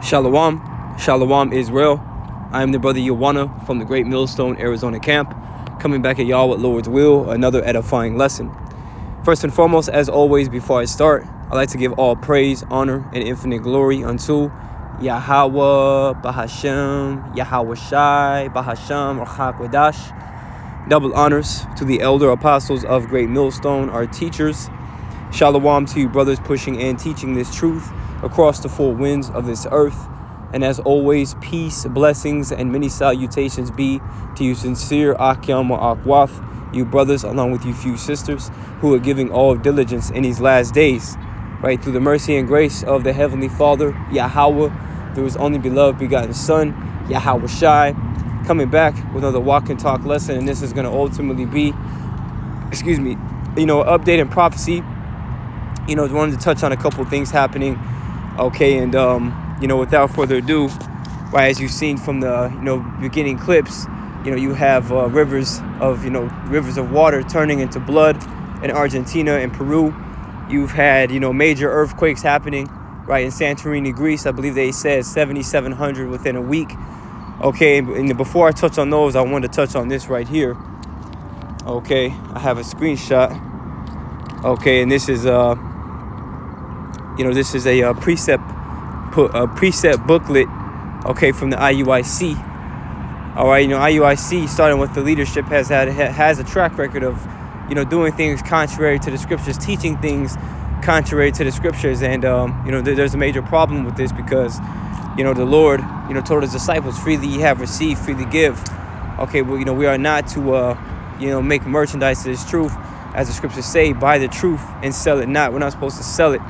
Shalom, Shalom Israel. I am the brother Yawana from the Great Millstone, Arizona camp, coming back at y'all with Lord's will, another edifying lesson. First and foremost, as always, before I start, I'd like to give all praise, honor, and infinite glory unto Yahweh, Bahashem, Yahweh Shai, Bahashem, Rachakwadash. Double honors to the elder apostles of Great Millstone, our teachers. Shalom to you brothers pushing and teaching this truth across the four winds of this earth. And as always, peace, blessings, and many salutations be to you sincere Akyam or Akwath, you brothers, along with you few sisters, who are giving all diligence in these last days, right, through the mercy and grace of the Heavenly Father, Yahweh, through His only beloved begotten Son, Yahweh Shai, coming back with another walk and talk lesson. And this is going to ultimately be, update and prophecy. Wanted to touch on a couple things happening. Okay, and without further ado, right, as you've seen from the beginning clips, you have rivers of water turning into blood in Argentina and Peru. You've had major earthquakes happening, right, in Santorini, Greece. I believe they said 7,700 within a week. Okay, and before I touch on those, I wanted to touch on this right here. Okay, I have a screenshot. Okay, and this is a precept booklet, okay, from the IUIC. All right, IUIC, starting with the leadership, has a track record of, doing things contrary to the scriptures, teaching things contrary to the scriptures, and there's a major problem with this because, the Lord, told His disciples, freely ye have received, freely give. Okay, well, we are not to, make merchandise to this truth, as the scriptures say, buy the truth and sell it not. We're not supposed to sell it.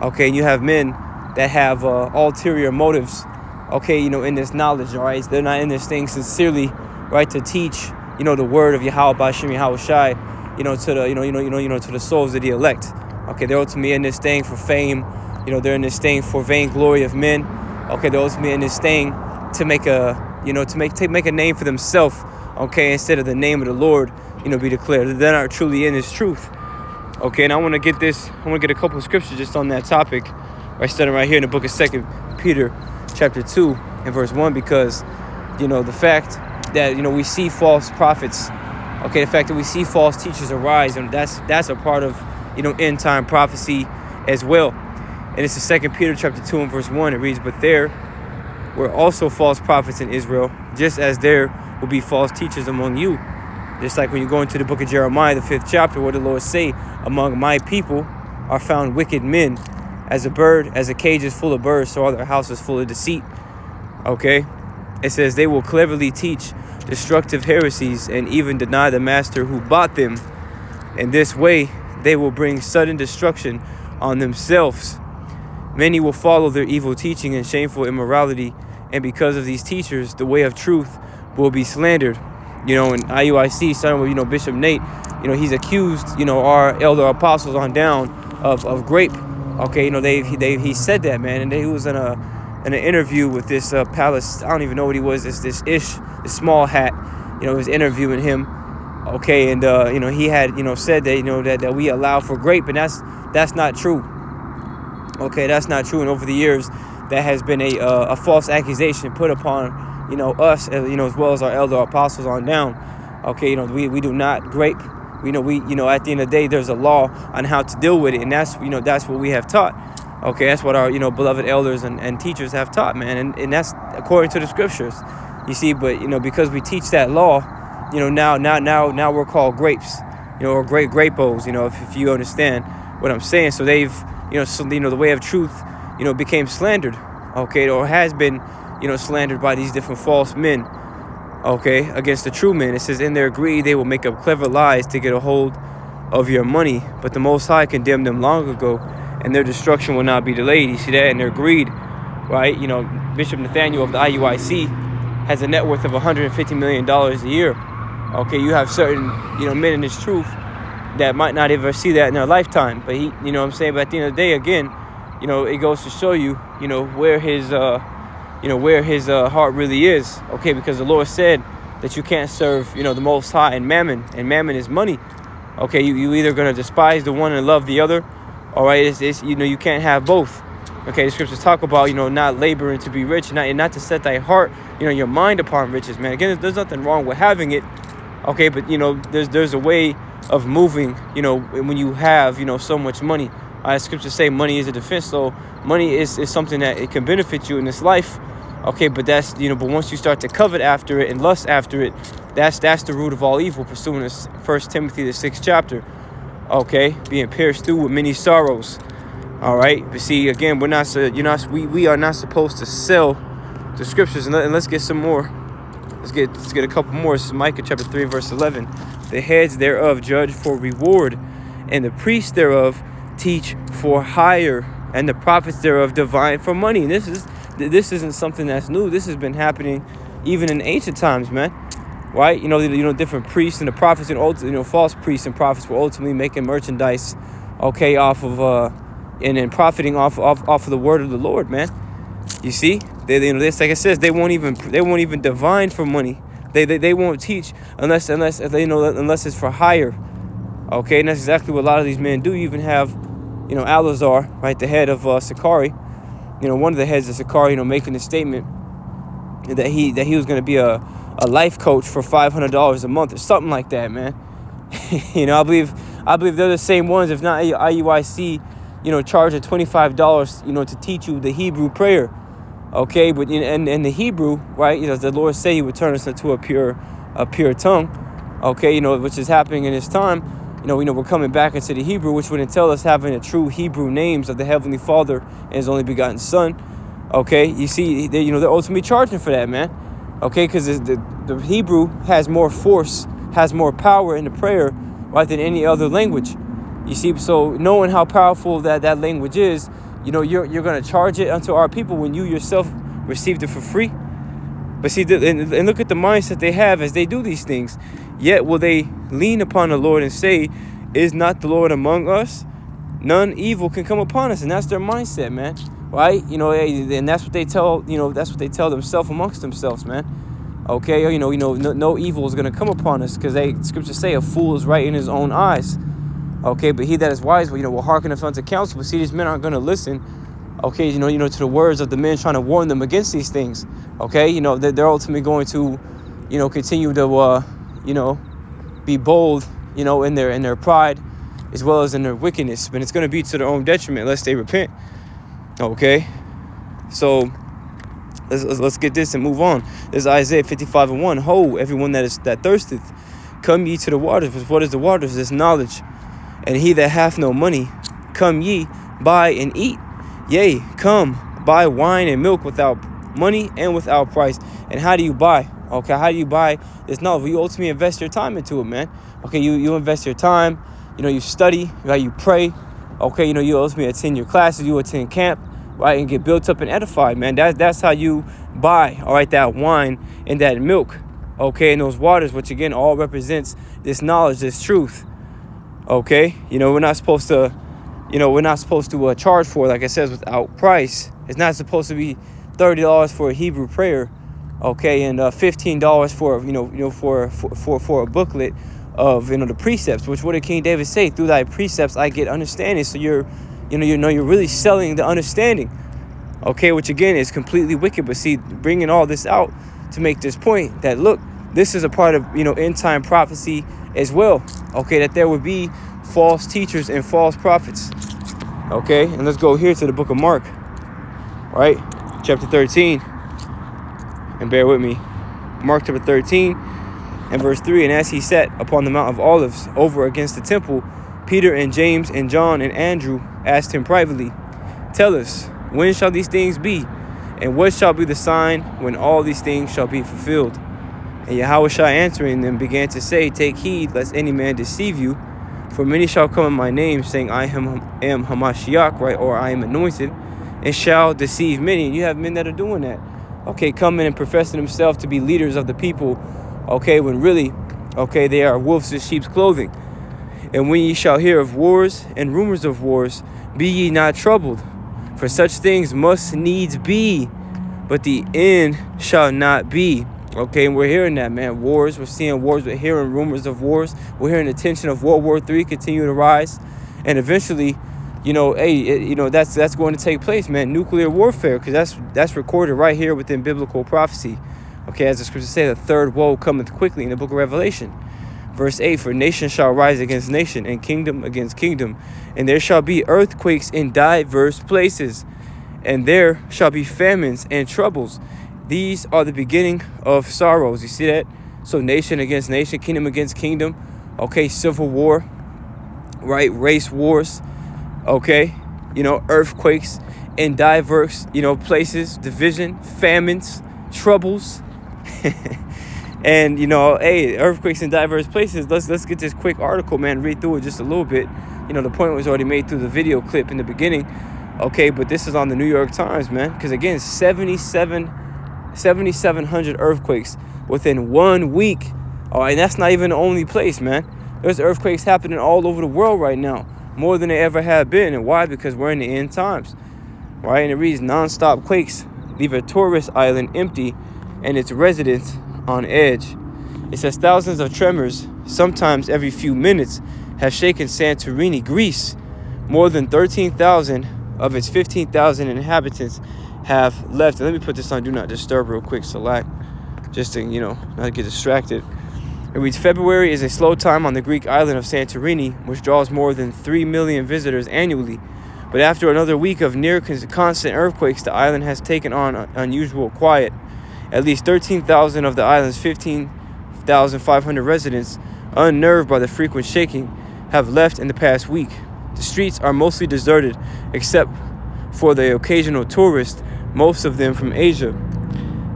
Okay, and you have men that have ulterior motives, okay, in this knowledge, all right? They're not in this thing sincerely, right, to teach, the word of Yahweh Bashim Yahweh Shai, to the souls of the elect. Okay, they're ultimately in this thing for fame, they're in this thing for vainglory of men. Okay, they're ultimately in this thing to make a, to make a name for themselves, okay, instead of the name of the Lord, be declared. They're not truly in this truth. Okay, and I want to get a couple of scriptures just on that topic, right, starting right here in the book of 2 Peter chapter 2 and verse 1, because, the fact that, we see false prophets, okay, the fact that we see false teachers arise, and that's a part of, end time prophecy as well. And it's the 2 Peter chapter 2 and verse 1. It reads, "But there were also false prophets in Israel, just as there will be false teachers among you." Just like when you go into the book of Jeremiah, the 5th chapter, where the Lord say, "Among my people are found wicked men. As a cage is full of birds, so are their houses full of deceit." Okay? It says, "They will cleverly teach destructive heresies and even deny the master who bought them. In this way, they will bring sudden destruction on themselves. Many will follow their evil teaching and shameful immorality, and because of these teachers, the way of truth will be slandered." In IUIC, starting with, Bishop Nate, he's accused, our elder apostles on down of grape. Okay, he said that, man, and he was in an interview with this palace. I don't even know what he was. This small hat, was interviewing him. Okay, and he had said that that we allow for grape, and that's not true. Okay, that's not true. And over the years, that has been a false accusation put upon us, as well as our elder apostles on down. Okay, we do not grape. At the end of the day, there's a law on how to deal with it, and that's what we have taught. Okay, that's what our beloved elders and teachers have taught, man, and that's according to the scriptures. You see, but because we teach that law, now we're called grapes, or great grapos, if you understand what I'm saying. So they've the way of truth became slandered, okay, or has been slandered by these different false men, okay, against the true men. It says, "In their greed, they will make up clever lies to get a hold of your money. But the Most High condemned them long ago, and their destruction will not be delayed." You see that? In their greed, right? Bishop Nathaniel of the IUIC has a net worth of $150 million a year. Okay, you have certain, men in this truth that might not ever see that in their lifetime. But he, what I'm saying, but at the end of the day, again, it goes to show you, where his heart really is. Okay, because the Lord said that you can't serve, the Most High and mammon is money. Okay, you either going to despise the one and love the other. All right, it's you can't have both. Okay, the scriptures talk about, not laboring to be rich, and not to set thy heart, your mind upon riches, man. Again, there's nothing wrong with having it. Okay, but there's a way of moving, when you have, so much money. Scriptures say money is a defense. So money is something that it can benefit you in this life. Okay, but that's, but once you start to covet after it and lust after it, that's the root of all evil, pursuing this 1 Timothy, the 6th chapter. Okay, being pierced through with many sorrows. All right, but see, again, we are not supposed to sell the scriptures. And let's get some more. Let's get a couple more. This is Micah chapter 3, verse 11. The heads thereof judge for reward, and the priests thereof teach for hire, and the prophets thereof divine for money. And this isn't something that's new. This has been happening even in ancient times, man. Right? Different priests and the prophets and false priests and prophets were ultimately making merchandise, okay, off of and then profiting off of the word of the Lord, man. You see, this, like it says, they won't even divine for money. They won't teach unless it's for hire. Okay, and that's exactly what a lot of these men do. You even have, Alazar, right, the head of Sakari. One of the heads of Sakari, making a statement that he was going to be a life coach for $500 a month or something like that, man. I believe they're the same ones, if not IUIC. Charge of $25, to teach you the Hebrew prayer. Okay, but in the Hebrew, right, the Lord said he would turn us into a pure tongue. Okay, which is happening in this time. We're coming back into the Hebrew, which would entail us having the true Hebrew names of the Heavenly Father and his only begotten Son. Okay, you see, they're ultimately charging for that, man. Okay, because the Hebrew has more force, has more power in the prayer, right, than any other language. You see, so knowing how powerful that language is, you're going to charge it unto our people when you yourself received it for free. But see, and look at the mindset they have as they do these things. Yet will they lean upon the Lord and say, is not the Lord among us? None evil can come upon us. And that's their mindset, man. Right? And that's what they tell, themselves amongst themselves, man. Okay, no evil is going to come upon us, because scriptures say a fool is right in his own eyes. Okay, but he that is wise, will hearken unto counsel. But see, these men aren't going to listen. Okay, to the words of the men trying to warn them against these things. Okay, they're ultimately going to, continue to, be bold, in their pride, as well as in their wickedness. But it's going to be to their own detriment unless they repent. Okay, so let's get this and move on. This is Isaiah 55:1. Ho, everyone that thirsteth, come ye to the waters. But what is the waters? This knowledge. And he that hath no money, come ye, buy and eat. Yea, come, buy wine and milk without money and without price. And how do you buy? Okay, how do you buy this knowledge? Well, you ultimately invest your time into it, man. Okay, you invest your time. You study, right? You pray. Okay, you ultimately attend your classes. You attend camp, right? And get built up and edified, man. That's how you buy, all right, that wine and that milk. Okay, and those waters, which again all represents this knowledge, this truth. Okay, we're not supposed to charge for it, like it says, without price. It's not supposed to be $30 for a Hebrew prayer, okay, and $15 for a booklet of the precepts. Which what did King David say? Through thy precepts I get understanding. So you're really selling the understanding, okay, which again is completely wicked. But see, bringing all this out to make this point that look, this is a part of end time prophecy as well, okay, that there would be false teachers and false prophets. Okay, and let's go here to the book of Mark, right, chapter 13, and bear with me. Mark chapter 13 and verse 3. And as he sat upon the Mount of Olives over against the temple, Peter and James and John and Andrew asked him privately, tell us, when shall these things be, and what shall be the sign when all these things shall be fulfilled? And Yahushua answering them began to say, take heed lest any man deceive you, for many shall come in my name, saying, I am Hamashiach, right, or I am anointed, and shall deceive many. And you have men that are doing that. Okay, coming and professing themselves to be leaders of the people, okay, when really, okay, they are wolves in sheep's clothing. And when ye shall hear of wars and rumors of wars, be ye not troubled, for such things must needs be, but the end shall not be. Okay, and we're hearing that, man. Wars, we're seeing wars, we're hearing rumors of wars. We're hearing the tension of World War III continue to rise. And eventually, that's going to take place, man. Nuclear warfare, because that's recorded right here within biblical prophecy. Okay, as the scriptures say, the third woe cometh quickly in the book of Revelation. Verse 8, for nation shall rise against nation, and kingdom against kingdom, and there shall be earthquakes in diverse places, and there shall be famines and troubles. These are the beginning of sorrows. You see that? So nation against nation, kingdom against kingdom. Okay, civil war, right? Race wars. Okay, earthquakes in diverse, places, division, famines, troubles. And earthquakes in diverse places. Let's get this quick article, man. Read through it just a little bit. The point was already made through the video clip in the beginning. Okay, but this is on the New York Times, man. Because again, 7,700 earthquakes within 1 week. All right, and that's not even the only place, man. There's earthquakes happening all over the world right now, more than they ever have been. And why? Because we're in the end times, right? And it reads, non-stop quakes leave a tourist island empty and its residents on edge. It says thousands of tremors, sometimes every few minutes, have shaken Santorini, Greece. More than 13,000 of its 15,000 inhabitants have left. And let me put this on Do Not Disturb real quick, select, just to, not get distracted. It reads, February is a slow time on the Greek island of Santorini, which draws more than 3 million visitors annually. But after another week of near constant earthquakes, the island has taken on unusual quiet. At least 13,000 of the island's 15,500 residents, unnerved by the frequent shaking, have left in the past week. The streets are mostly deserted, except for the occasional tourist, most of them from Asia.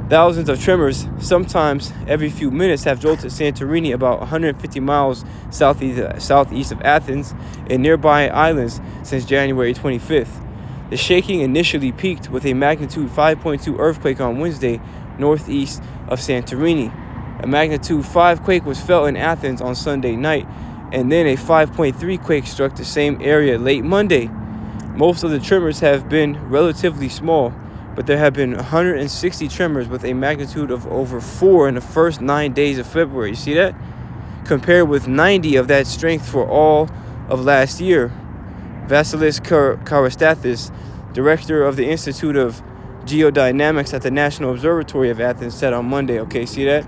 Thousands of tremors, sometimes every few minutes, have jolted Santorini about 150 miles southeast of Athens and nearby islands since January 25th. The shaking initially peaked with a magnitude 5.2 earthquake on Wednesday, northeast of Santorini. A magnitude 5 quake was felt in Athens on Sunday night, and then a 5.3 quake struck the same area late Monday. Most of the tremors have been relatively small, but there have been 160 tremors with a magnitude of over 4 in the first 9 days of February. You see that? Compared with 90 of that strength for all of last year. Vasilis Karastathis, director of the Institute of Geodynamics at the National Observatory of Athens, said on Monday. Okay, see that?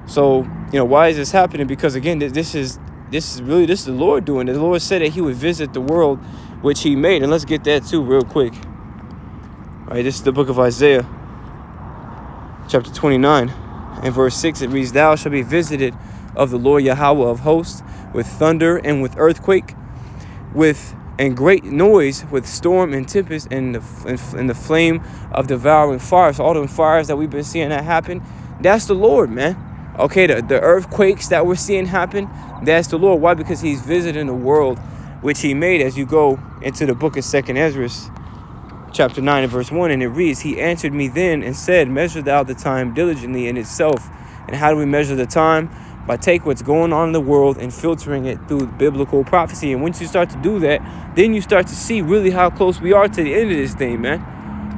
So, why is this happening? Because again, this is the Lord doing it. The Lord said that he would visit the world which he made. And let's get that too real quick. All right, this is the book of Isaiah, chapter 29. In verse 6, it reads, Thou shalt be visited of the Lord Yahweh of hosts, with thunder and with earthquake, and great noise, with storm and tempest, and the flame of devouring fire. So all the fires that we've been seeing that happen, that's the Lord, man. Okay, the earthquakes that we're seeing happen, that's the Lord. Why? Because he's visiting the world which he made. As you go into the book of 2nd Ezra, chapter 9 and verse 1, and it reads, He answered me then and said, Measure thou the time diligently in itself. And how do we measure the time? By take what's going on in the world and filtering it through biblical prophecy. And once you start to do that, then you start to see really how close we are to the end of this thing, man.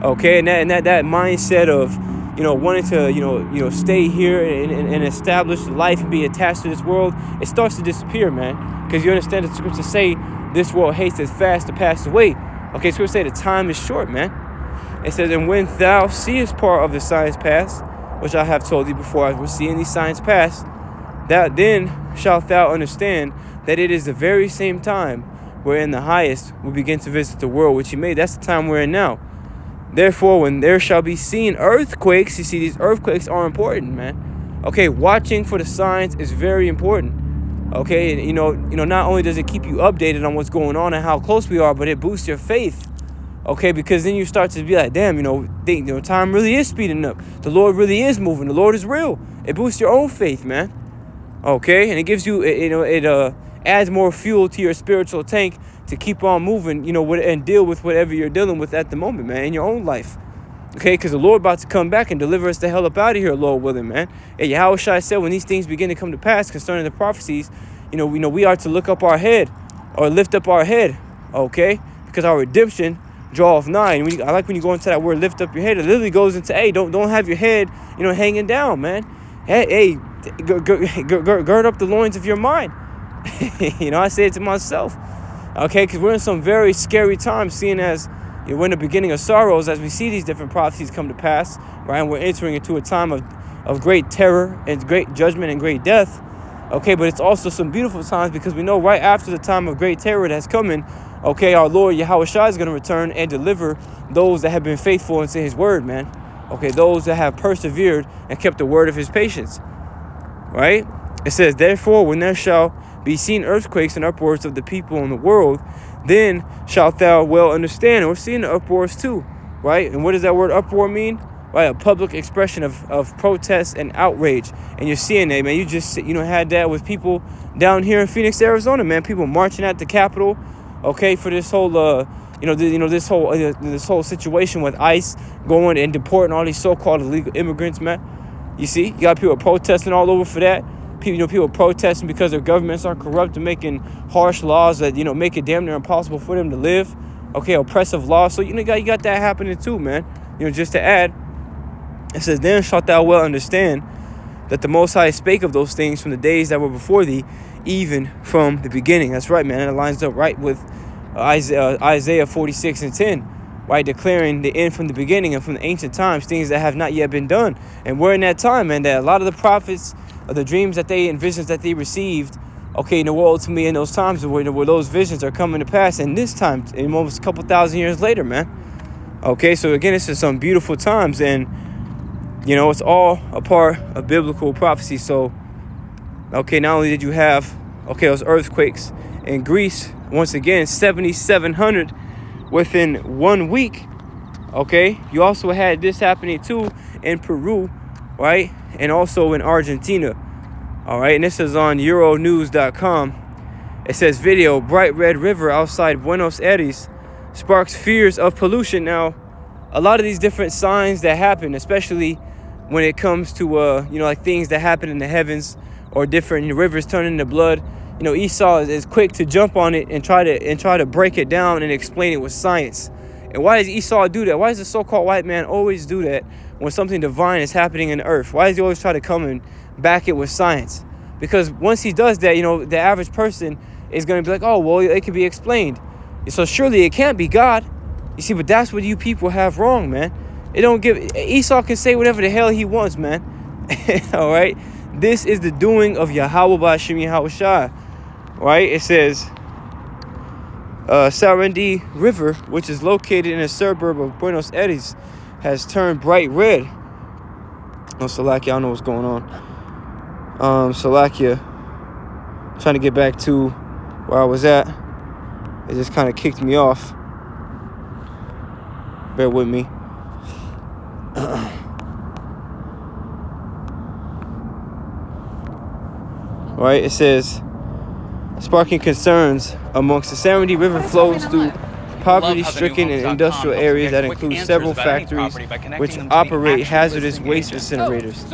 Okay, and that mindset of, wanting to, stay here and establish life and be attached to this world, it starts to disappear, man. Because you understand the scriptures say this world hasteth fast to pass away. Okay, scriptures say the time is short, man. It says, and when thou seest part of the signs pass, which I have told thee before, I will see any signs pass, that then shalt thou understand that it is the very same time wherein the highest will begin to visit the world which he made. That's the time we're in now. Therefore, when there shall be seen earthquakes, you see, these earthquakes are important, man. Okay, watching for the signs is very important. Okay, and not only does it keep you updated on what's going on and how close we are, but it boosts your faith. Okay, because then you start to be like, damn, time really is speeding up. The Lord really is moving. The Lord is real. It boosts your own faith, man. Okay, and it gives you, it adds more fuel to your spiritual tank to keep on moving, and deal with whatever you're dealing with at the moment, man, in your own life. Okay, because the Lord about to come back and deliver us the hell up out of here, Lord willing, man. And Yahweh Shai said, when these things begin to come to pass concerning the prophecies, we are to look up our head, or lift up our head, okay, because our redemption draweth nigh. And I like when you go into that word, lift up your head. It literally goes into, hey, don't have your head, hanging down, man. Hey, gird up the loins of your mind. I say it to myself. Okay, because we're in some very scary times, seeing as we're in the beginning of sorrows, as we see these different prophecies come to pass, right? And we're entering into a time of great terror and great judgment and great death. Okay, but it's also some beautiful times, because we know right after the time of great terror that's coming, okay, our Lord Yahweh Shai is going to return and deliver those that have been faithful into his word, man. Okay, those that have persevered and kept the word of his patience, right? It says, therefore, when there shall be seen earthquakes and uproars of the people in the world, then shalt thou well understand. And we're seeing the uproars too, right? And what does that word uproar mean? Right, a public expression of protest and outrage. And you're seeing that, man. You just, had that with people down here in Phoenix, Arizona, man. People marching at the Capitol, okay, for this whole, this whole situation with ICE going and deporting all these so-called illegal immigrants, man. You see, you got people protesting all over for that. People protesting because their governments are corrupt and making harsh laws that, make it damn near impossible for them to live. Okay, oppressive laws. So, you got that happening too, man. Just to add, it says, then shalt thou well understand that the Most High spake of those things from the days that were before thee, even from the beginning. That's right, man. And it lines up right with Isaiah 46 and 10, right? Declaring the end from the beginning and from the ancient times, things that have not yet been done. And we're in that time, man, that a lot of the prophets, the dreams that they and visions that they received, okay, in the world to me in those times where those visions are coming to pass. And this time, almost a couple thousand years later, man. Okay, so again, this is some beautiful times, and it's all a part of biblical prophecy. So, okay, not only did you have, those earthquakes in Greece, once again, 7,700 within 1 week. Okay, you also had this happening too in Peru, right? And also in Argentina. All right, and this is on Euronews.com. It says, video, bright red river outside Buenos Aires sparks fears of pollution. Now, a lot of these different signs that happen, especially when it comes to like things that happen in the heavens, or different rivers turning into blood, Esau is quick to jump on it and try to break it down and explain it with science. And why does Esau do that? Why does the so-called white man always do that when something divine is happening in the earth? Why does he always try to come and back it with science? Because once he does that, the average person is going to be like, oh, well, it can be explained, so surely it can't be God. You see, but that's what you people have wrong, man. Esau can say whatever the hell he wants, man. All right. This is the doing of Yahweh Ba'Shem Yahweh Shai. Right. It says, Sarandi River, which is located in a suburb of Buenos Aires, has turned bright red. Oh, Salakia, I don't know what's going on. Salakia, trying to get back to where I was at. It just kind of kicked me off. Bear with me. Right, it says, sparking concerns amongst the Sarandi River flows through poverty-stricken and industrial areas that include several factories which operate hazardous waste incinerators.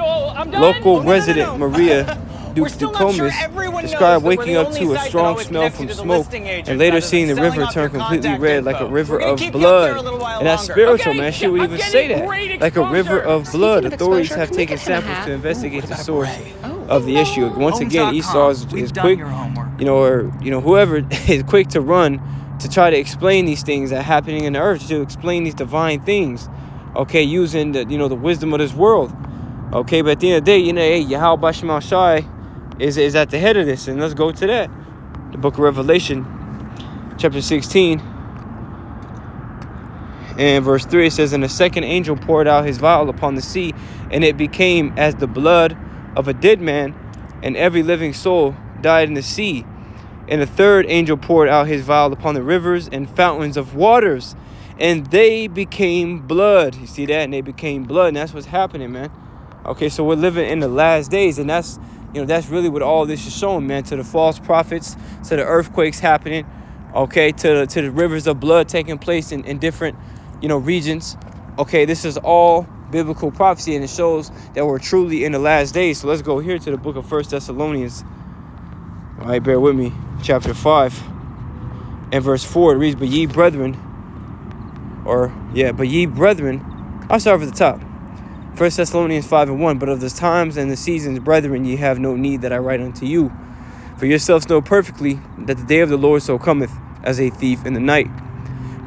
Local resident Maria Ducomis described waking up to a strong smell from smoke and later seeing the river turn completely red like a river of blood. And that's spiritual, man. She would even say that. Like a river of blood. Authorities have taken samples to investigate the source of the issue. Once again, Esau is quick, whoever is quick to run to try to explain these things that are happening in the earth, to explain these divine things, okay, using the wisdom of this world. Okay, but at the end of the day, Yahweh Ba'Shem Shai is at the head of this. And let's go to that. The book of Revelation, chapter 16, and verse 3, it says, and the second angel poured out his vial upon the sea, and it became as the blood of a dead man, and every living soul died in the sea. And the third angel poured out his vial upon the rivers and fountains of waters, and they became blood. You see that? And they became blood, and that's what's happening, man. Okay, so we're living in the last days, and that's really what all this is showing, man. To the false prophets, to the earthquakes happening, okay, to the rivers of blood taking place in different, regions. Okay, this is all biblical prophecy, and it shows that we're truly in the last days. So let's go here to the book of 1 Thessalonians. All right, bear with me. Chapter 5 and verse 4, it reads, but ye brethren, I'll start with the top. 1 Thessalonians 5 and 1, but of the times and the seasons, brethren, ye have no need that I write unto you. For yourselves know perfectly that the day of the Lord so cometh. as a thief in the night.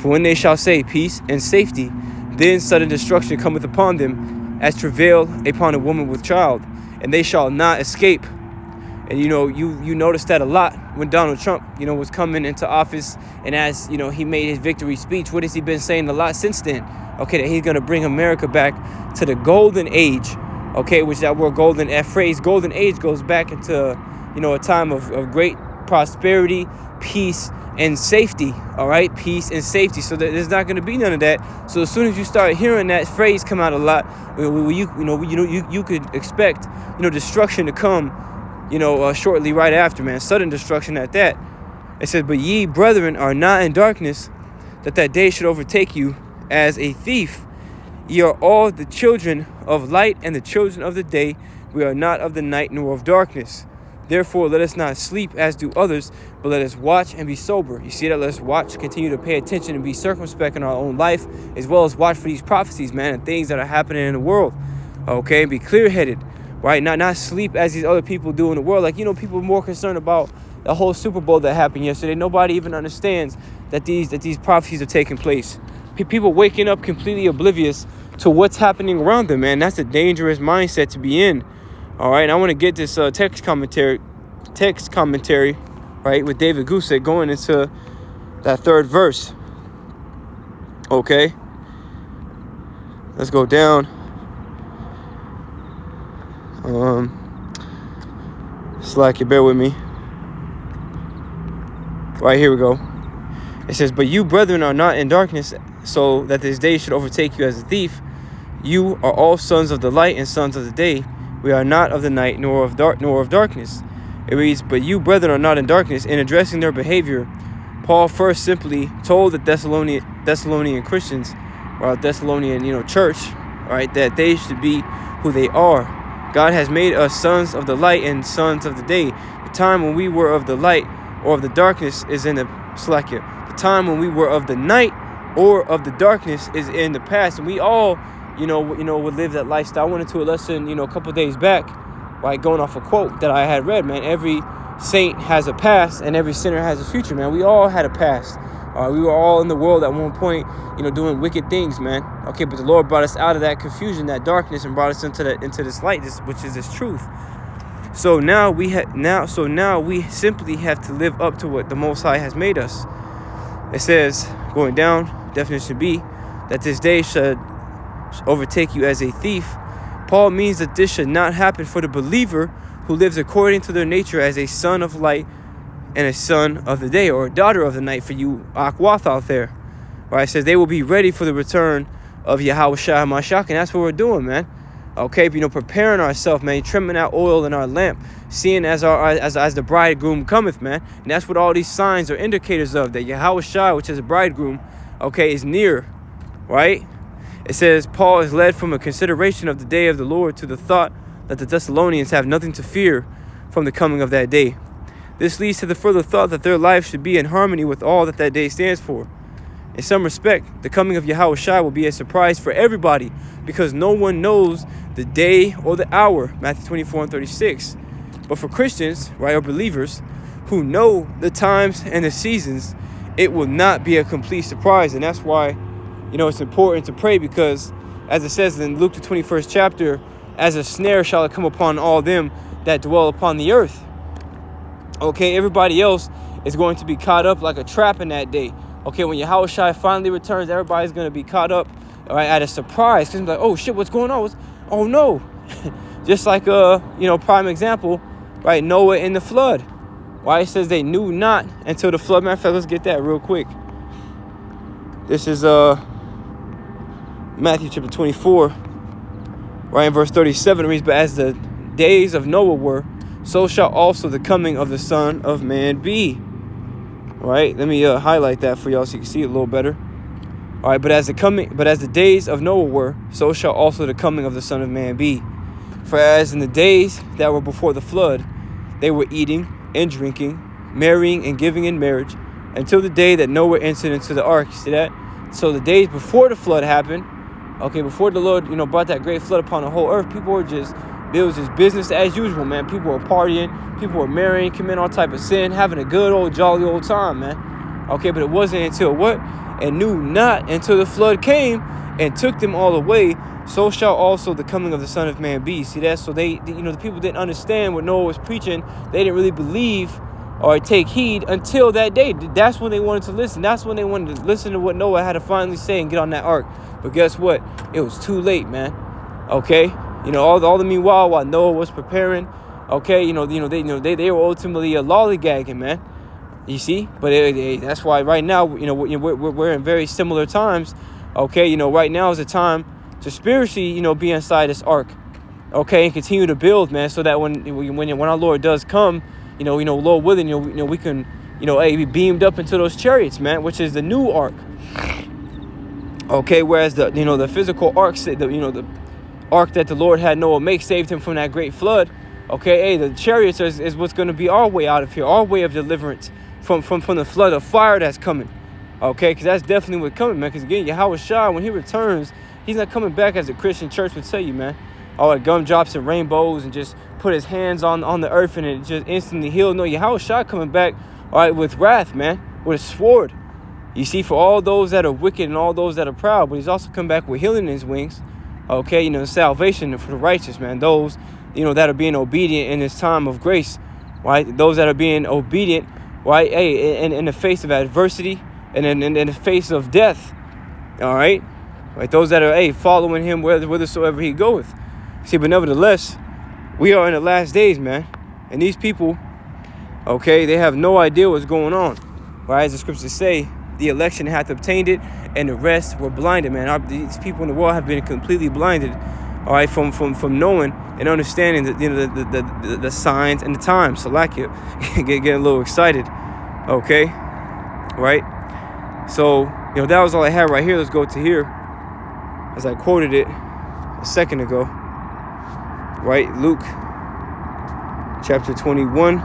For when they shall say peace and safety, then sudden destruction cometh upon them, as travail upon a woman with child, and they shall not escape. And you notice that a lot when Donald Trump, was coming into office, and as he made his victory speech, what has he been saying a lot since then? Okay, that he's gonna bring America back to the golden age. Okay, which that phrase golden age goes back into a time of great prosperity, peace, and safety. All right, peace and safety. So that there's not going to be none of that. So as soon as you start hearing that phrase come out a lot, you could expect destruction to come shortly right after, man. Sudden destruction at that. It says, but ye brethren are not in darkness, that day should overtake you as a thief. Ye are all the children of light and the children of the day. We are not of the night nor of darkness. Therefore, let us not sleep as do others, but let us watch and be sober. You see that? Let us watch, continue to pay attention and be circumspect in our own life, as well as watch for these prophecies, man, and things that are happening in the world. Okay, be clear-headed, right? Not sleep as these other people do in the world. Like, people are more concerned about the whole Super Bowl that happened yesterday. Nobody even understands that these prophecies are taking place. People waking up completely oblivious to what's happening around them, man. That's a dangerous mindset to be in. All right, and I want to get this text commentary, right, with David Gusick going into that third verse. Okay, let's go down. Slack, you bear with me. Right, here we go. It says, but you, brethren, are not in darkness, so that this day should overtake you as a thief. You are all sons of the light and sons of the day. We are not of the night nor of darkness. It reads, but you, brethren, are not in darkness. In addressing their behavior, Paul first simply told the Thessalonian Christians, or Thessalonian, church, right, that they should be who they are. God has made us sons of the light and sons of the day. The time when we were of the light or of the darkness is in the slack. The time when we were of the night or of the darkness is in the past, and we all would live that lifestyle. I went into a lesson, a couple days back, right, going off a quote that I had read, man. Every saint has a past and every sinner has a future, man. We all had a past. We were all in the world at one point, doing wicked things, man. Okay, but the Lord brought us out of that confusion, that darkness, and brought us into this light, which is this truth. So now we simply have to live up to what the Most High has made us. It says, going down, definition B, that this day should overtake you as a thief. Paul means that this should not happen for the believer who lives according to their nature as a son of light and a son of the day, or a daughter of the night for you Akwath out there. Right? It says they will be ready for the return of Yahweh Shai HaMashiach, and that's what we're doing, man. Okay, preparing ourselves, man, trimming out oil in our lamp, seeing as the bridegroom cometh, man. And that's what all these signs are indicators of, that Yahweh Shai, which is a bridegroom, okay, is near, right? It says Paul is led from a consideration of the day of the Lord to the thought that the Thessalonians have nothing to fear from the coming of that day. This leads to the further thought that their life should be in harmony with all that day stands for. In some respect, the coming of Yahweh Shai will be a surprise for everybody, because no one knows the day or the hour, Matthew 24:36. But for Christians, right, or believers who know the times and the seasons, it will not be a complete surprise. And that's why, it's important to pray, because as it says in Luke the 21st chapter, as a snare shall it come upon all them that dwell upon the earth. Okay, everybody else is going to be caught up like a trap in that day. Okay, when Yahweh Shai finally returns, everybody's going to be caught up, right, at a surprise. Because like, oh shit, what's going on? Oh no. Just like, prime example, right, Noah in the flood. Why it says they knew not until the flood. Matter of fact, let's get that real quick. This is Matthew chapter 24, right, in verse 37. It reads, but as the days of Noah were, so shall also the coming of the Son of Man be. Right, let me highlight that for y'all so you can see it a little better. All right, but as the days of Noah were, so shall also the coming of the Son of Man be. For as in the days that were before the flood, they were eating and drinking, marrying and giving in marriage, until the day that Noah entered into the ark. You see that? So the days before the flood happened, okay, before the Lord, brought that great flood upon the whole earth, it was just business as usual, man. People were partying, people were marrying, committing all type of sin, having a good old jolly old time, man. Okay, but it wasn't until what? And knew not until the flood came and took them all away. So shall also the coming of the Son of Man be. See that? So the people didn't understand what Noah was preaching. They didn't really believe or take heed until that day. That's when they wanted to listen. That's when they wanted to listen to what Noah had to finally say and get on that ark. But guess what? It was too late, man. Okay, all the meanwhile while Noah was preparing, okay, they were ultimately lollygagging, man. You see, but that's why right now, we're in very similar times. Okay, right now is the time to spiritually, be inside this ark, okay, and continue to build, man, so that when our Lord does come, Lord willing, we can, be beamed up into those chariots, man, which is the new ark. Okay, whereas the physical ark, the ark that the Lord had Noah make saved him from that great flood. Okay, the chariots is what's going to be our way out of here, our way of deliverance from the flood of fire that's coming. Okay, because that's definitely what's coming, man. Because again, Yahweh Shai, when he returns, he's not coming back as the Christian church would tell you, man. All the gumdrops and rainbows and just put his hands on the earth and it just instantly healed. No, Yahweh Shai coming back, all right, with wrath, man, with a sword. You see, for all those that are wicked and all those that are proud, but he's also come back with healing in his wings. Okay, salvation for the righteous, man. Those, that are being obedient in this time of grace, right? Those that are being obedient, right? Hey, in the face of adversity and in the face of death, all right? Right, those that are, following him whithersoever he goeth. See, but nevertheless, we are in the last days, man. And these people, okay, they have no idea what's going on. Right? As the scriptures say, the election hath obtained it, and the rest were blinded, man. These people in the world have been completely blinded, all right, from knowing and understanding the signs and the times. So like it, getting a little excited, okay, right? So, that was all I had right here. Let's go to here, as I quoted it a second ago, right? Luke chapter 21.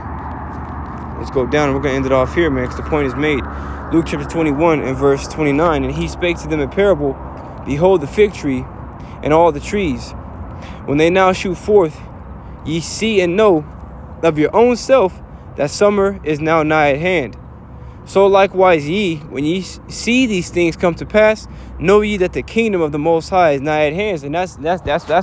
Let's go down, and we're going to end it off here, man, because the point is made. Luke chapter 21 and verse 29. And he spake to them in parable, behold the fig tree and all the trees. When they now shoot forth, ye see and know of your own self that summer is now nigh at hand. So likewise ye, when ye see these things come to pass, know ye that the kingdom of the Most High is nigh at hand. And that's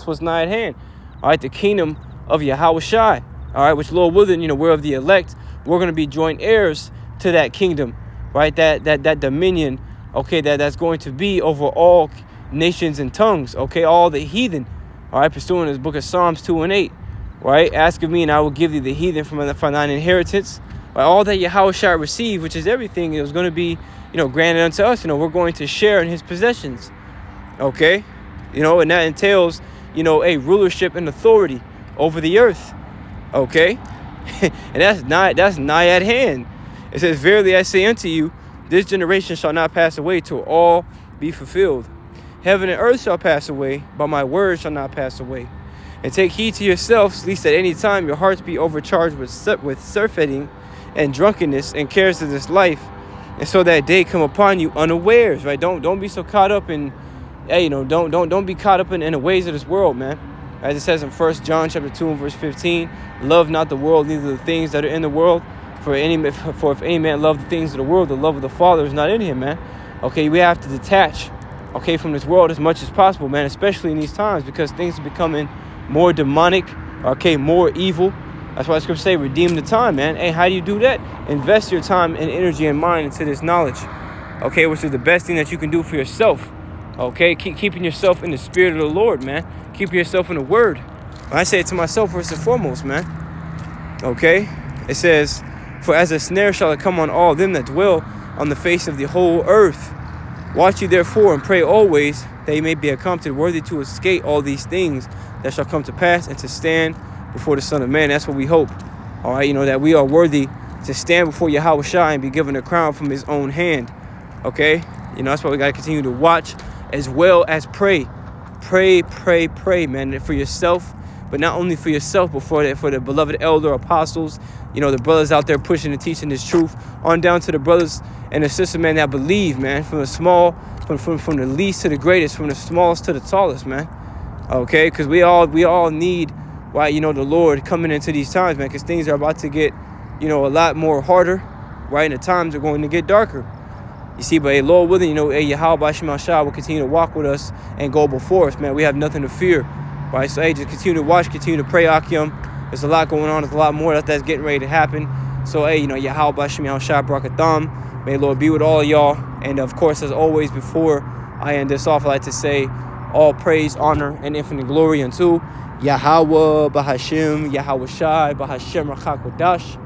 what's nigh at hand. All right, the kingdom of Yahweh Shai. All right, which Lord willing, we're of the elect. We're going to be joint heirs to that kingdom, right? That dominion, okay, that's going to be over all nations and tongues, okay, all the heathen, all right, pursuing this book of Psalms 2 and 8, right? Ask of me and I will give thee the heathen from thine inheritance. Right? All that Yahweh shall receive, which is everything, it was going to be, granted unto us. We're going to share in his possessions, okay? And that entails, a rulership and authority over the earth, okay? And that's nigh at hand. It says, verily I say unto you, this generation shall not pass away till all be fulfilled. Heaven and earth shall pass away, but my word shall not pass away. And take heed to yourselves, lest at any time your hearts be overcharged with surfeiting and drunkenness and cares of this life, and so that day come upon you unawares. Right? Don't be so caught up in, don't be caught up in the ways of this world, man. As it says in 1 John chapter 2 and verse 15, love not the world, neither the things that are in the world. For if any man love the things of the world, the love of the Father is not in him, man. Okay, we have to detach, okay, from this world as much as possible, man, especially in these times, because things are becoming more demonic, okay, more evil. That's why the scriptures say, redeem the time, man. Hey, how do you do that? Invest your time and energy and mind into this knowledge, okay, which is the best thing that you can do for yourself, okay? Keeping yourself in the spirit of the Lord, man. Keeping yourself in the word. I say it to myself first and foremost, man, okay? It says, for as a snare shall it come on all them that dwell on the face of the whole earth. Watch ye therefore and pray always, that ye may be accounted worthy to escape all these things that shall come to pass, and to stand before the Son of Man. That's what we hope. All right, that we are worthy to stand before Yahweh Shai and be given a crown from his own hand. Okay? That's why we got to continue to watch as well as pray. Pray, man, for yourself. But not only for yourself, but for the beloved elder apostles, the brothers out there pushing and teaching this truth, on down to the brothers and the sisters, man, that believe, man, from the small, from the least to the greatest, from the smallest to the tallest, man. Okay, because we all need, right, the Lord coming into these times, man, because things are about to get, a lot more harder, right? And the times are going to get darker. You see, but hey, Lord willing, Yahweh Shema Shah will continue to walk with us and go before us, man. We have nothing to fear, right? So, hey, just continue to watch, continue to pray, Akim. There's a lot going on. There's a lot more that's getting ready to happen. So, hey, Yahweh Shema Shah Barakatham. May Lord be with all of y'all. And, of course, as always, before I end this off, I'd like to say all praise, honor, and infinite glory unto Yahweh, Bahashim, Yahweh Shai, Bahashem Rachak Wadash.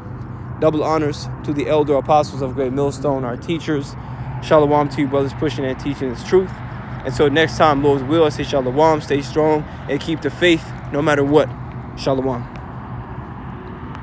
Double honors to the elder apostles of Great Millstone, our teachers. Shalom to you, brothers, pushing and teaching this truth. Until next time, Lord's will, I say shalom, stay strong, and keep the faith no matter what. Shalom.